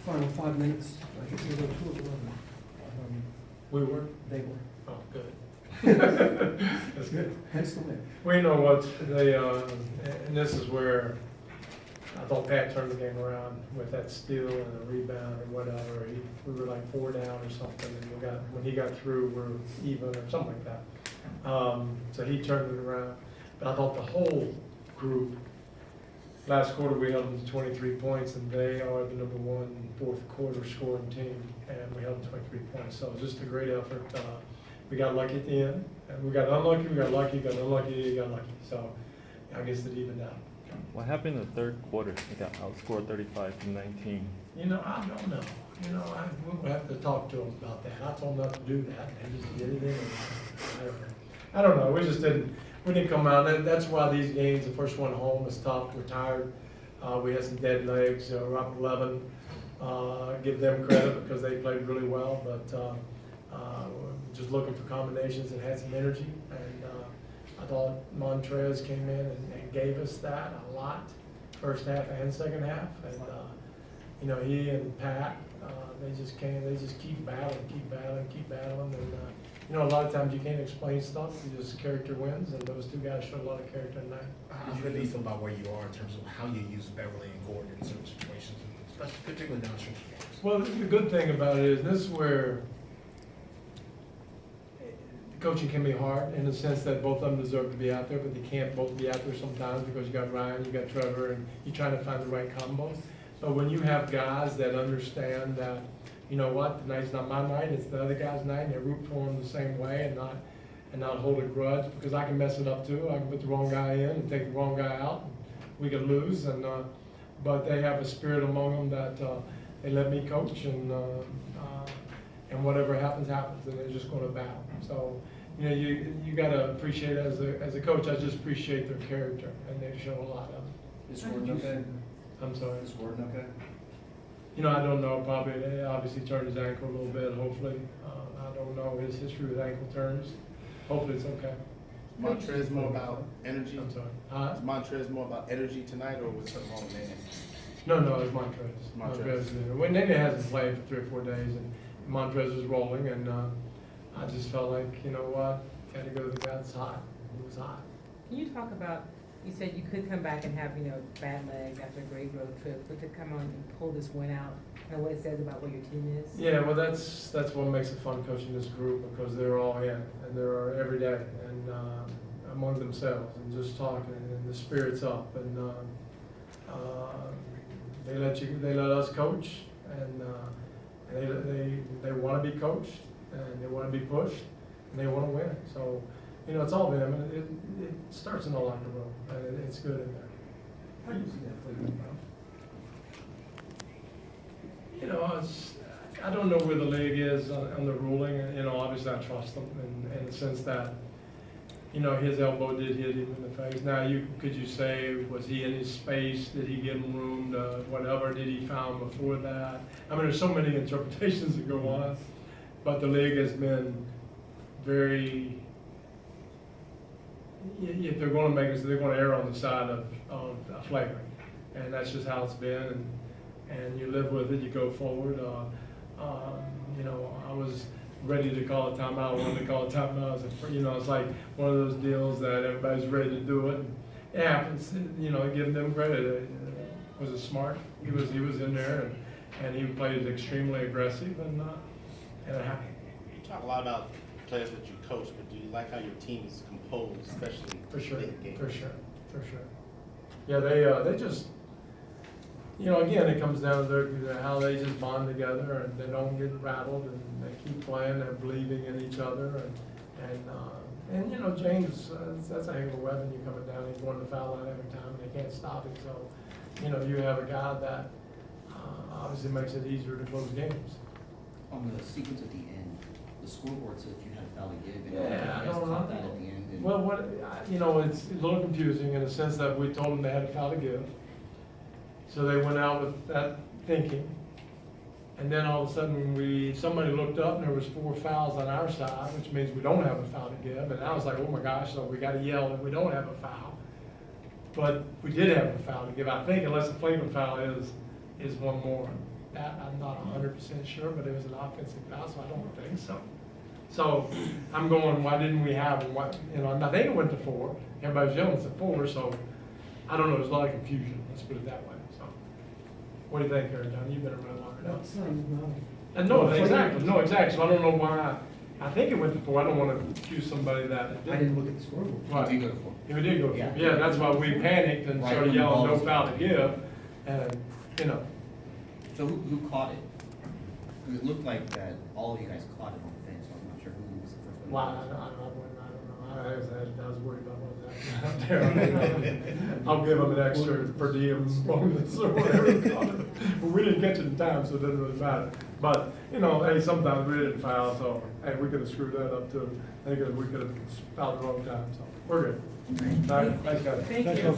Final 5 minutes. I think we were 2 of 11. We were? They were. Oh, good. That's good. Hence the win. We know what they, and this is where I thought Pat turned the game around with that steal and a rebound or whatever. We were like 4 down or something, and when he got through, we're even or something like that. So he turned it around. But I thought the whole group, last quarter we held them to 23 points, and they are the #1 fourth quarter scoring team, and we held them 23 points. So it was just a great effort. We got lucky at the end, and we got unlucky, we got lucky, got unlucky, got lucky. So I guess it evened out. What happened in the third quarter? They got outscored 35-19. You know, I don't know. You know, we'll have to talk to them about that. I told them not to do that, and they just did it anyway. I don't know. We just didn't come out. And that's why these games, the first one home was tough. We're tired. We had some dead legs. We're up 11. Give them credit because they played really well, but just looking for combinations and had some energy. And I thought Montrez came in and gave us that a lot, first half and second half. And you know, he and Pat, they just keep battling. And you know, a lot of times you can't explain stuff. You just character wins, and those two guys showed a lot of character tonight. How do you feel about where you are in terms of how you use Beverly and Gordon in certain situations, especially particularly down stretch games? Well, the good thing about it is this is where coaching can be hard in the sense that both of them deserve to be out there, but they can't both be out there sometimes because you got Ryan, you got Trevor, and you're trying to find the right combos. But when you have guys that understand that, you know what, tonight's not my night, it's the other guy's night, and they root for him the same way and not hold a grudge, because I can mess it up too. I can put the wrong guy in and take the wrong guy out, and we could lose. And but they have a spirit among them that they let me coach, and whatever happens, happens, and they're just going to battle. So, you know, you got to appreciate it as a coach. I just appreciate their character, and they show a lot of it. Is Gordon okay? I'm sorry. Is Gordon okay? You know, I don't know. Probably, they obviously turned his ankle a little bit. Hopefully, I don't know his history with ankle turns. Hopefully, it's okay. Montrez more about energy? I'm sorry. Is Montrez more about energy tonight, or was something wrong with man? No, it's Montrez. Montrez. When Nene hasn't played for 3 or 4 days, and Montrez was rolling, and I just felt like, you know what, got to go to the guy that's hot. He was hot. Can you talk about, you said you could come back and have, you know, bad legs after a great road trip, but to come on and pull this win out, and what it says about where your team is? Yeah, well, that's what makes it fun coaching this group, because they're all in, and they're every day, and among themselves, and just talking, and the spirit's up, and they let us coach, and they want to be coached, and they want to be pushed, and they want to win. So, you know, it's all them, and it starts in the locker room, and it's good in there. How do you see that playing out? You know, I don't know where the league is on the ruling. You know, obviously I trust them in the sense that, you know, his elbow did hit him in the face. Now, could you say, was he in his space? Did he give him room to whatever? Did he foul him before that? I mean, there's so many interpretations that go on, but the league has been very, if they're going to make it, so they're going to err on the side of flagrant, and that's just how it's been. And you live with it, you go forward. You know, I was ready to call a timeout, I wanted to call a timeout. You know, it's like one of those deals that everybody's ready to do it. And it happens, you know, giving them credit. Was it smart? He was in there, and he played extremely aggressive, and it happened. You talk a lot about players that you coach, but do you like how your team is composed, especially For sure, late games? for sure. Yeah, they just, you know, again, it comes down to how they just bond together, and they don't get rattled, and they keep playing, they're believing in each other, and you know, James, that's a heck of a weapon. You coming down, he's going to foul line every time, and they can't stop him. So, you know, you have a guy that obviously makes it easier to close games. On the sequence at the end, the scoreboard said you had a foul to give, and Yeah, you guys caught that at the end. And Well, you know, it's a little confusing in the sense that we told them they had a foul to give. So they went out with that thinking. And then all of a sudden somebody looked up and there was 4 fouls on our side, which means we don't have a foul to give. And I was like, oh my gosh, so we got to yell that we don't have a foul. But we did have a foul to give, I think, unless the flagrant foul is one more. that, I'm not 100% sure, but it was an offensive foul, so I don't think so. So I'm going, why didn't we have, what, you know, and I think it went to 4. Everybody's yelling it's a 4, so I don't know, there's a lot of confusion, let's put it that way, so. What do you think, Aaron John? You've been around longer now. That's not, no. And no, exactly, so I don't know why, I think it went to 4, I don't wanna accuse somebody that it I didn't look at the scoreboard. Right. It did go to 4. If it did go, Yeah. yeah, that's why we panicked and Right started when the yelling, ball no was- foul to give, and, you know. So who caught it? 'Cause it looked like that all of you guys caught it on the fence, so I'm not sure who was the first one. Why, I don't know, I was worried about what was happening out there. I'll give them an extra per diem bonus or whatever. But we didn't catch it in time, so it doesn't really matter. But, you know, hey, sometimes we didn't foul, so, hey, we could have screwed that up too. I think we could have fouled the wrong time, so we're good. All right, thanks, guys. Thank Thank you. you.